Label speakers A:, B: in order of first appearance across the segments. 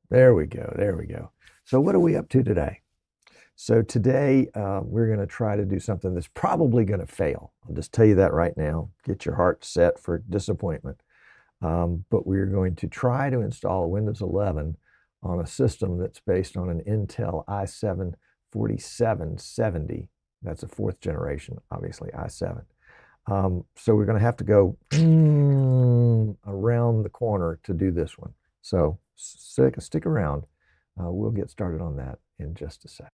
A: There we go. There we go. So what are we up to today? So today we're going to try to do something that's probably going to fail. I'll just tell you that right now. Get your heart set for disappointment. But we're going to try to install Windows 11 on a system that's based on an Intel i7 4770. That's a fourth generation, obviously, i7. So we're going to have to go around the corner to do this one. So stick around. We'll get started on that in just a sec.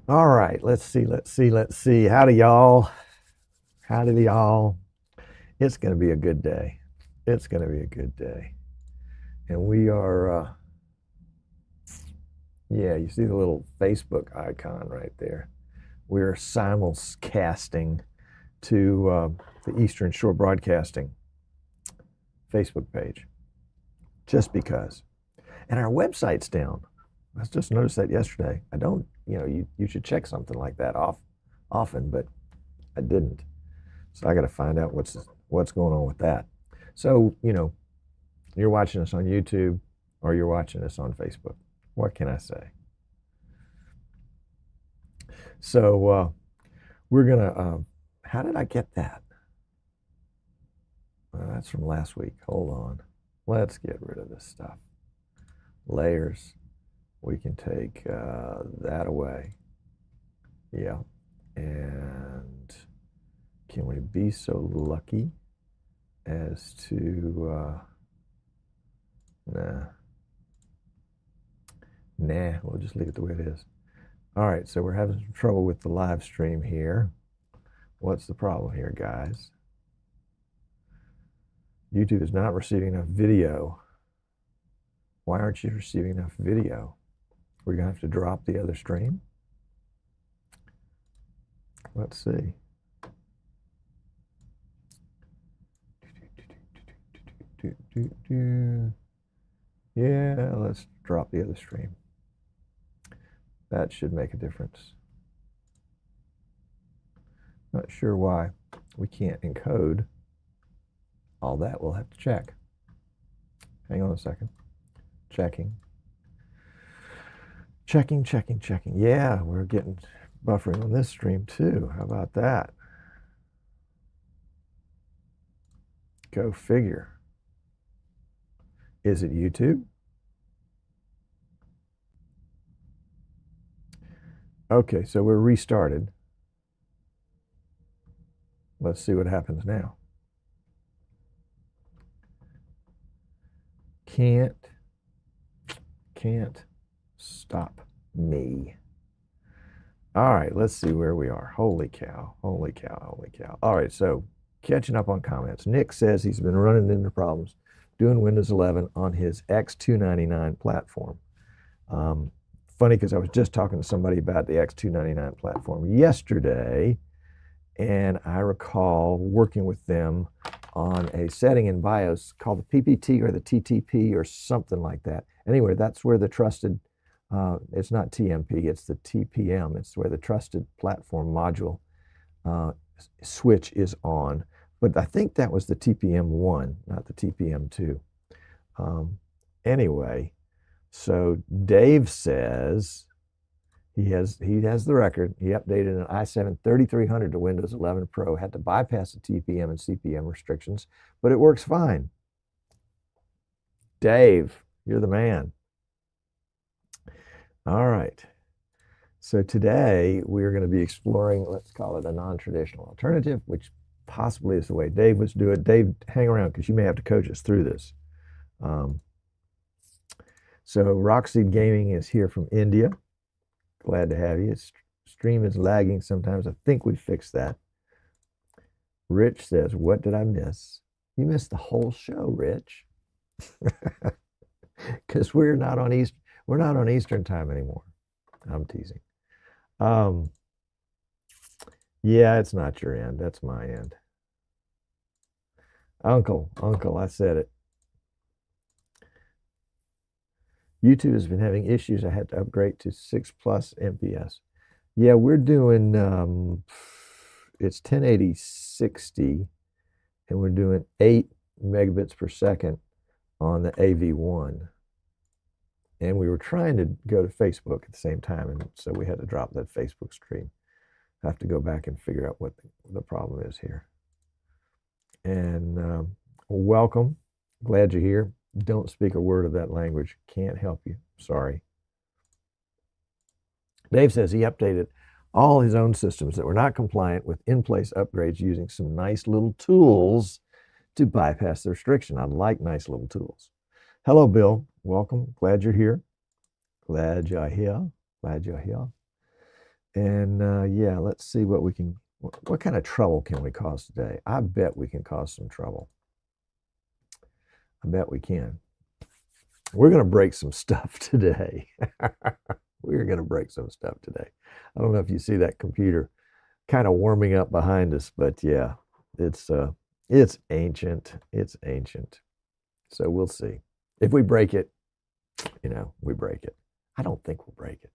A: All right, let's see. Howdy, y'all. Howdy, y'all. It's going to be a good day. It's going to be a good day. And we are, yeah, you see the little Facebook icon right there. we're simulcasting to the Eastern Shore Broadcasting Facebook page, just because. And our website's down. I just noticed that yesterday. I don't, you should check something like that often, but I didn't. So I got to find out what's going on with that. So, you're watching us on YouTube or you're watching us on Facebook. What can I say? So we're going to, how did I get that? That's from last week. Hold on. Let's get rid of this stuff. Layers. We can take that away. Yeah. And can we be so lucky as to, nah, we'll just leave it the way it is. All right, so we're having some trouble with the live stream here. What's the problem here, guys? YouTube is not receiving enough video. Why aren't you receiving enough video? We're going to have to drop the other stream. Let's see. Yeah, let's drop the other stream. That should make a difference. Not sure why we can't encode all that. We'll have to check. Hang on a second. Checking. Yeah, we're getting buffering on this stream too. How about that? Go figure. Is it YouTube? Okay, so we're restarted. Let's see what happens now. Can't stop me. All right, let's see where we are. Holy cow. All right, so catching up on comments. Nick says he's been running into problems doing Windows 11 on his X299 platform. Funny, because I was just talking to somebody about the X299 platform yesterday, and I recall working with them on a setting in BIOS called the PPT or the TTP or something like that. Anyway, that's where the trusted, it's not TMP, it's the TPM. It's where the trusted platform module switch is on. But I think that was the TPM1, not the TPM2. Anyway, so Dave says he has the record. He updated an i7 3300 to Windows 11 Pro, had to bypass the TPM and CPM restrictions, but it works fine. Dave, you're the man. All right. So today we're going to be exploring, let's call it a non-traditional alternative, which possibly is the way Dave was doing it. Dave, hang around because you may have to coach us through this. So Rockseed Gaming is here from India. Glad to have you. Stream is lagging sometimes. I think we fixed that. Rich says, what did I miss? You missed the whole show, Rich. Because we're not on Eastern time anymore. I'm teasing. Yeah, it's not your end. That's my end. Uncle, I said it. YouTube has been having issues. I had to upgrade to 6+ MPS. Yeah, we're doing, it's 1080-60, and we're doing 8 megabits per second on the AV1. And we were trying to go to Facebook at the same time, and so we had to drop that Facebook stream. I have to go back and figure out what the problem is here. And welcome. Glad you're here. Don't speak a word of that language. Can't help you. Sorry. Dave says he updated all his own systems that were not compliant with in-place upgrades using some nice little tools to bypass the restriction. I like nice little tools. Hello, Bill. Welcome. Glad you're here. Glad you're here. And yeah, let's see what kind of trouble can we cause today? I bet we can cause some trouble. I bet we can. We're going to break some stuff today. We're going to break some stuff today. I don't know if you see that computer kind of warming up behind us, but yeah, it's ancient. It's ancient. So we'll see. If we break it, we break it. I don't think we'll break it.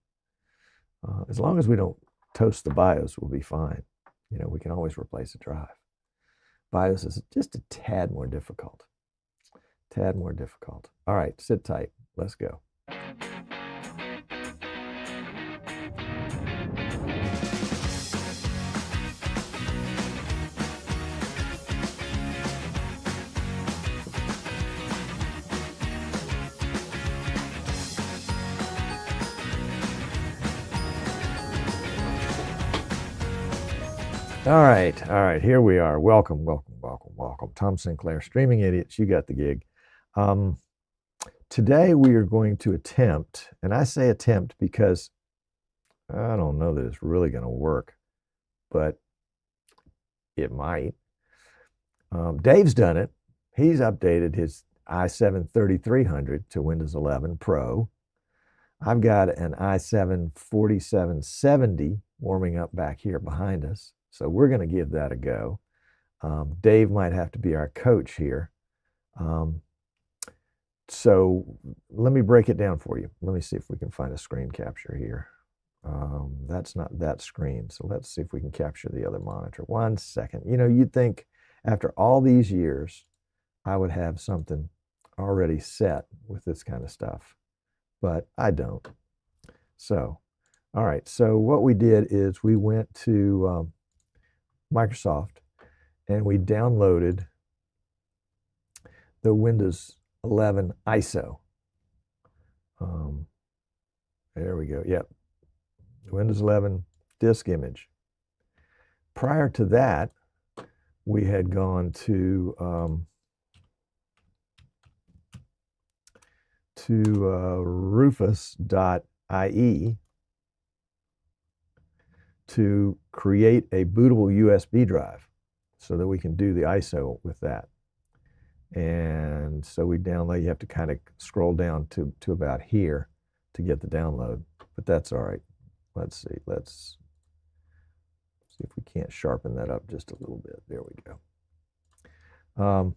A: As long as we don't toast the BIOS, we'll be fine. We can always replace a drive. BIOS is just a tad more difficult. Tad more difficult. All right, sit tight. Let's go. All right, here we are. Welcome. Tom Sinclair, Streaming Idiots, you got the gig. Today we are going to attempt, and I say attempt because I don't know that it's really going to work, but it might. Dave's done it. He's updated his i7-3300 to Windows 11 Pro. I've got an i7-4770 warming up back here behind us. So we're going to give that a go. Dave might have to be our coach here. So let me break it down for you. Let me see if we can find a screen capture here. That's not that screen. So let's see if we can capture the other monitor. 1 second. You'd think after all these years, I would have something already set with this kind of stuff, but I don't. So, all right. So what we did is we went to Microsoft and we downloaded the Windows 11 ISO. There we go. Yep. Windows 11 disk image. Prior to that, we had gone to rufus.ie to create a bootable USB drive so that we can do the ISO with that. And so we download, you have to kind of scroll down to about here to get the download, but that's all right. Let's see if we can't sharpen that up just a little bit. There we go.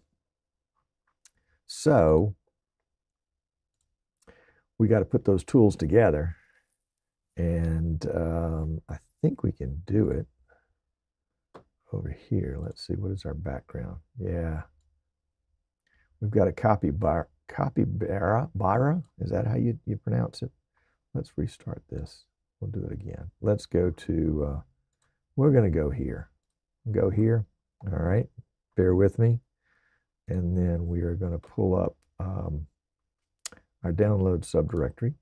A: So we got to put those tools together, and I think we can do it over here. Let's see, what is our background? Yeah, we've got a capybara. Is that how you pronounce it? Let's restart this. We'll do it again. Let's go to, we're going to go here. Go here. All right. Bear with me. And then we are going to pull up our download subdirectory.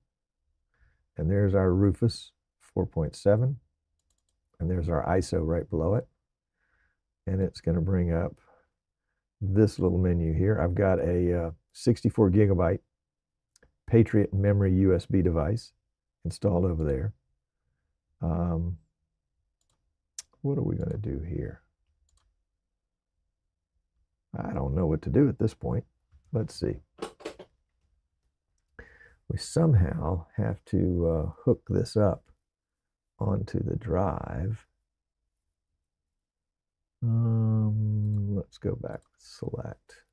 A: And there's our Rufus 4.7. And there's our ISO right below it. And it's going to bring up this little menu here. I've got a 64 gigabyte Patriot memory USB device installed over there. What are we going to do here? I don't know what to do at this point. Let's see. We somehow have to hook this up onto the drive. Let's go back, select.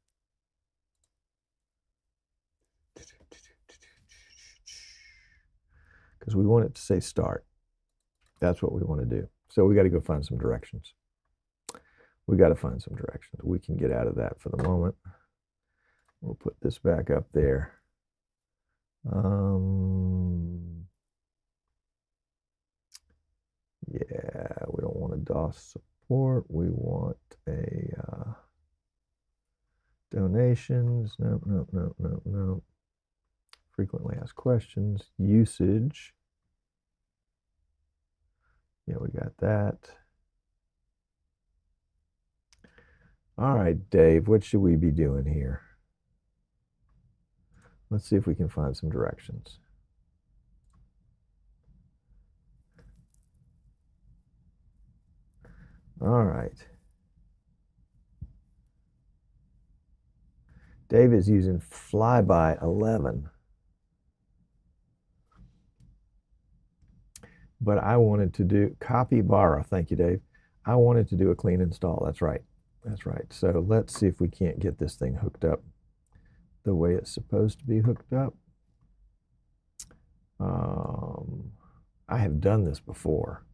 A: Because we want it to say start. That's what we want to do. So we got to go find some directions. We got to find some directions. We can get out of that for the moment. We'll put this back up there. Yeah, we don't want a DOS support. We want a donations. No. Frequently asked questions. Usage. Yeah, we got that. All right, Dave, what should we be doing here? Let's see if we can find some directions. All right. Dave is using Flyby 11. but I wanted to do copy borrow. Thank you, Dave. I wanted to do a clean install. That's right. That's right. So let's see if we can't get this thing hooked up the way it's supposed to be hooked up. I have done this before.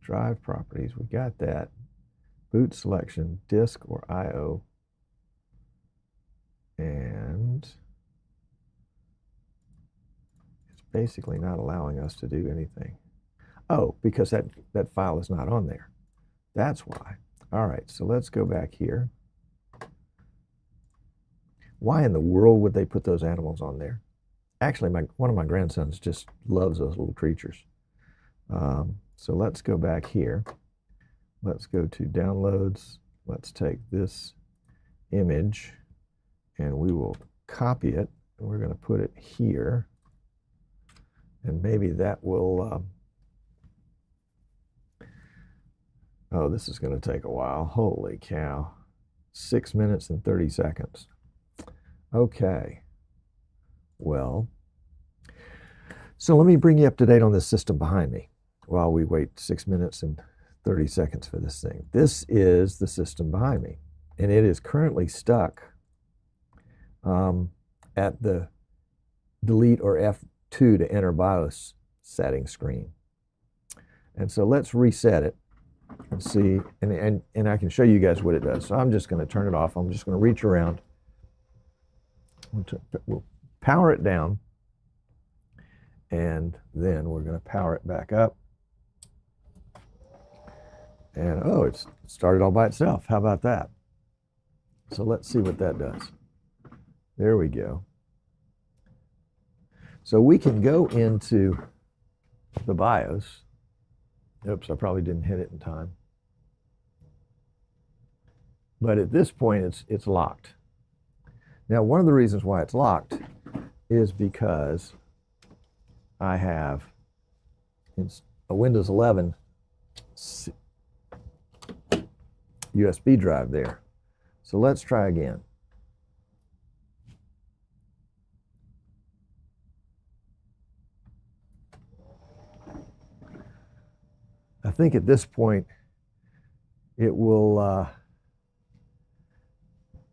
A: Drive properties, we got that. Boot selection, disk or I/O. And it's basically not allowing us to do anything. Oh, because that file is not on there. That's why. All right, so let's go back here. Why in the world would they put those animals on there? Actually, one of my grandsons just loves those little creatures. So let's go back here. Let's go to downloads. Let's take this image and we will copy it. And we're going to put it here. And maybe that will, oh, this is going to take a while. Holy cow. 6 minutes and 30 seconds. Okay. Well, so let me bring you up to date on this system behind me while we wait 6 minutes and 30 seconds for this thing. This is the system behind me, and it is currently stuck at the delete or F2 to enter BIOS setting screen. And so let's reset it and see, and I can show you guys what it does. So I'm just going to turn it off. I'm just going to reach around. We'll power it down, and then we're going to power it back up. And oh, it's started all by itself. How about that? So let's see what that does. There we go. So we can go into the BIOS. Oops, I probably didn't hit it in time. But at this point, it's locked. Now, one of the reasons why it's locked is because I have a Windows 11 USB drive there. So let's try again. I think at this point it will,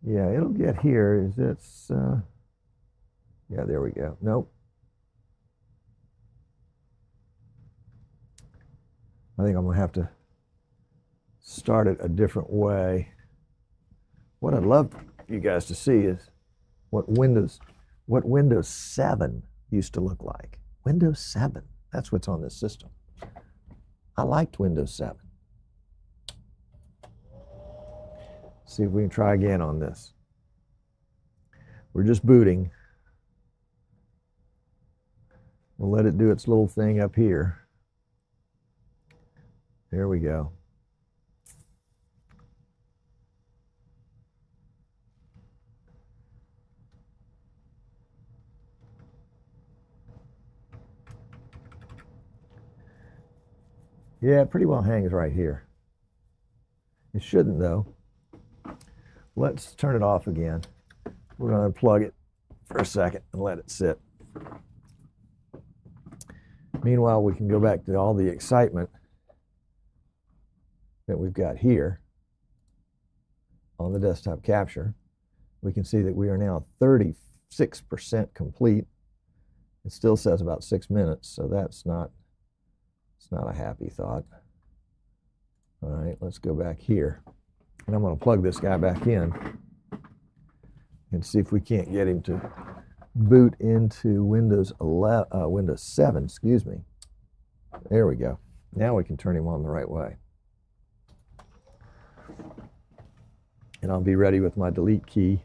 A: yeah, it'll get here. Yeah, there we go. Nope. I think I'm going to have to start it a different way. What I'd love you guys to see is what Windows 7 used to look like. Windows 7, that's what's on this system. I liked Windows 7. See if we can try again on this. We're just booting. We'll let it do its little thing up here. There we go. Yeah, it pretty well hangs right here. It shouldn't though. Let's turn it off again. We're going to unplug it for a second and let it sit. Meanwhile, we can go back to all the excitement that we've got here on the desktop capture. We can see that we are now 36% complete. It still says about 6 minutes, so it's not a happy thought. All right, let's go back here. And I'm going to plug this guy back in and see if we can't get him to boot into Windows 7, excuse me. There we go. Now we can turn him on the right way. And I'll be ready with my delete key.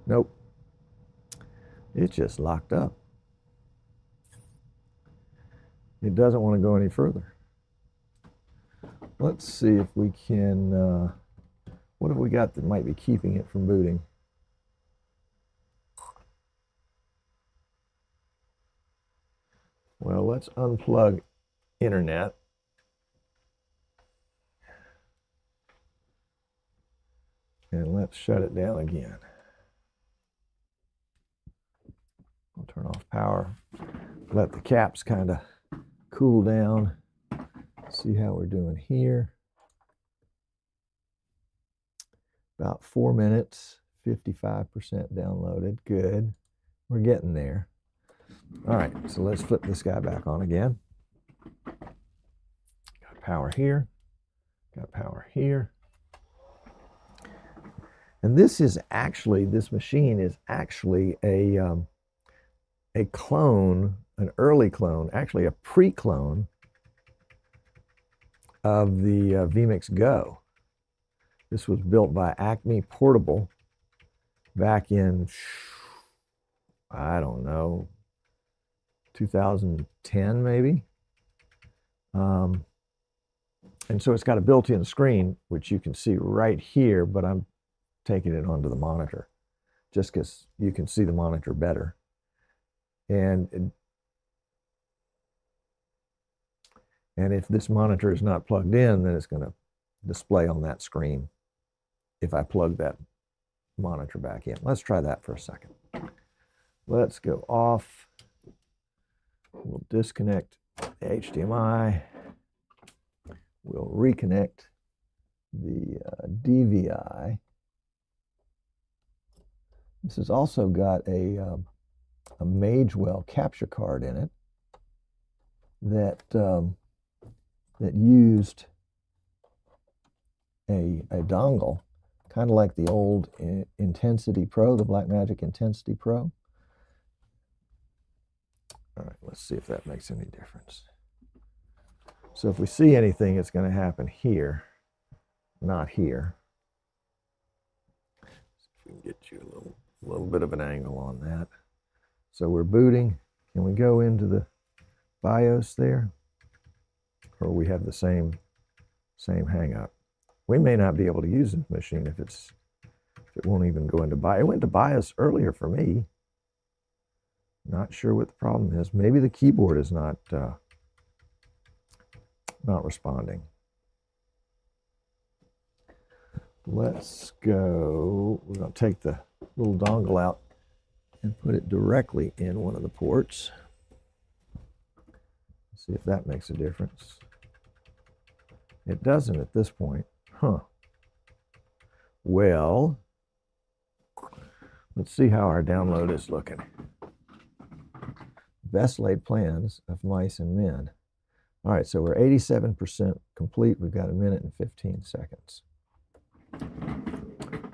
A: Nope. It's just locked up. It doesn't want to go any further. Let's see if we can, what have we got that might be keeping it from booting? let's unplug internet. And let's shut it down again. I'll turn off power. Let the caps kind of cool down. See how we're doing here. About 4 minutes, 55% downloaded. Good. We're getting there. All right, so let's flip this guy back on again. Got power here. Got power here. And this machine is actually a clone, an early clone, actually a pre-clone of the vMix Go. This was built by Acme Portable back in, I don't know, 2010 maybe. And so it's got a built-in screen, which you can see right here, but I'm taking it onto the monitor just because you can see the monitor better. And if this monitor is not plugged in, then it's going to display on that screen if I plug that monitor back in. Let's try that for a second. Let's go off. We'll disconnect the HDMI. We'll reconnect the DVI. This has also got a Magewell capture card in it that used a dongle, kind of like the old Intensity Pro, the Blackmagic Intensity Pro. All right, let's see if that makes any difference. So if we see anything, it's going to happen here, not here. See if we can get you a little bit of an angle on that. So we're booting. Can we go into the BIOS there? Or we have the same hang up. We may not be able to use this machine if it won't even go into BIOS. It went to BIOS earlier for me. Not sure what the problem is. Maybe the keyboard is not responding. Let's go. We're going to take the little dongle out and put it directly in one of the ports. See if that makes a difference. It doesn't at this point. Huh. Well, let's see how our download is looking. Best laid plans of mice and men. All right, so we're 87% complete. We've got 1 minute and 15 seconds.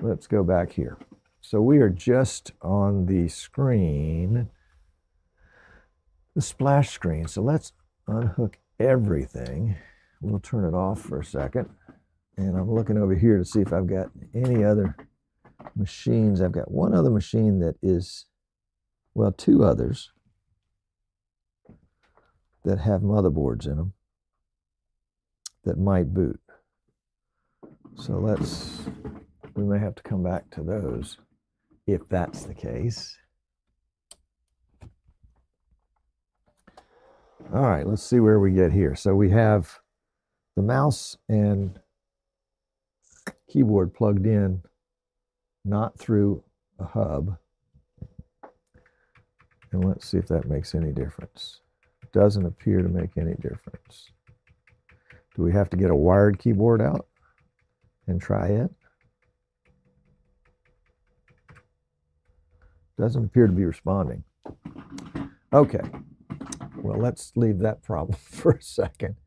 A: Let's go back here. So we are just on the screen, the splash screen. So let's unhook everything. We'll turn it off for a second. And I'm looking over here to see if I've got any other machines. I've got one other machine that is, well, two others that have motherboards in them that might boot. So we may have to come back to those if that's the case. All right, let's see where we get here. So we have the mouse and keyboard plugged in, not through a hub. And let's see if that makes any difference. Doesn't appear to make any difference. Do we have to get a wired keyboard out and try it? Doesn't appear to be responding. Okay, well, let's leave that problem for a second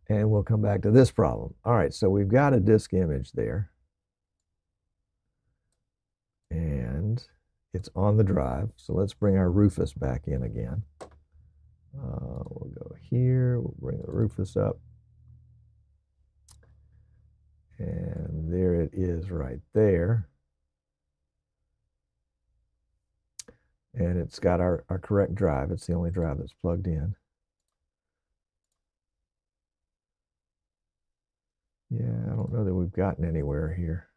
A: and we'll come back to this problem. All right, so we've got a disk image there and it's on the drive. So let's bring our Rufus back in again. We'll go here, we'll bring the Rufus up. And there it is right there. And it's got our correct drive. It's the only drive that's plugged in. Yeah, I don't know that we've gotten anywhere here.